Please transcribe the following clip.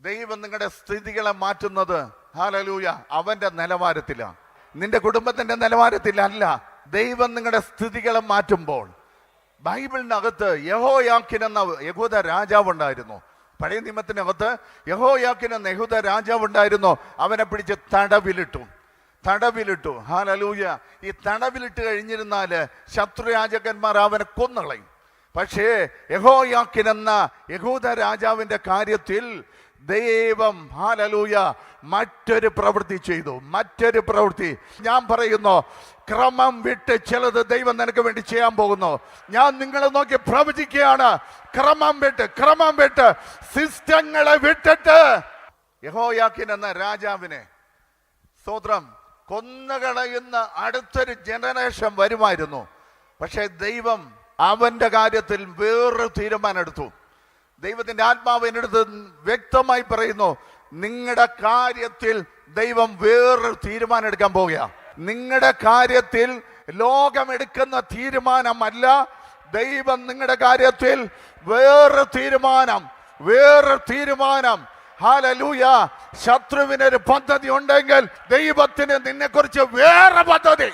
ദൈവം നിങ്ങളുടെ സ്ഥിതികളെ മാറ്റുന്നത് ഹല്ലേലൂയ അവന്റെ നിലവാരത്തിലാണ്, നിന്റെ കുടുംബത്തിന്റെ നിലവാരത്തിലല്ല. ദൈവം നിങ്ങളുടെ സ്ഥിതികളെ മാറ്റുമ്പോൾ, ബൈബിളിനകത്ത് യഹോയാക്കീൻ എന്ന യഹൂദ രാജാവുണ്ടായിരുന്നു. പഴയ നിയമത്തിനകത്ത് യഹോയാക്കീൻ എന്ന യഹൂദ രാജാവുണ്ടായിരുന്നു. അവനെ പിടിച്ച് തടവിലിട്ടു. ഹല്ലേലൂയ. ഈ തടവിലിട്ട് കഴിഞ്ഞിരുന്നാല് ശത്രുരാജാക്കന്മാർ അവനെ കൊന്നുകളയും. പക്ഷേ യഹോയാക്കീൻ എന്ന യഹൂദ രാജാവിന്റെ കാര്യത്തിൽ ദൈവം ഹല്ലേലൂയ മറ്റൊരു പ്രവൃത്തി ചെയ്തു. ഞാൻ പറയുന്നു, ക്രമം വിട്ട് ചിലത് ദൈവം നിനക്ക് വേണ്ടി ചെയ്യാൻ പോകുന്നു. ഞാൻ നിങ്ങളെ നോക്കി പ്രവചിക്കുകയാണ്. ക്രമം വിട്ട് സിസ്റ്റങ്ങളെ വിട്ടിട്ട് യഹോയാക്കീൻ എന്ന രാജാവിനെ സ്തോത്രം കൊന്നുകളയുന്ന അടുത്തൊരു ജനറേഷൻ വരുമായിരുന്നു. പക്ഷെ ദൈവം അവന്റെ കാര്യത്തിൽ വേറൊരു തീരുമാനം എടുത്തു. ദൈവത്തിന്റെ ആത്മാവ് എന്നെടുത്ത് വ്യക്തമായി പറയുന്നു, നിങ്ങളുടെ കാര്യത്തിൽ ദൈവം വേറൊരു തീരുമാനം എടുക്കാൻ പോവുക. നിങ്ങളുടെ കാര്യത്തിൽ ലോകമെടുക്കുന്ന തീരുമാനമല്ല, ദൈവം നിങ്ങളുടെ കാര്യത്തിൽ വേറൊരു തീരുമാനം. ഹല്ലേലൂയ. ശത്രുവിനൊരു പദ്ധതി ഉണ്ടെങ്കിൽ ദൈവത്തിന് നിന്നെ കുറിച്ച് വേറെ പദ്ധതി.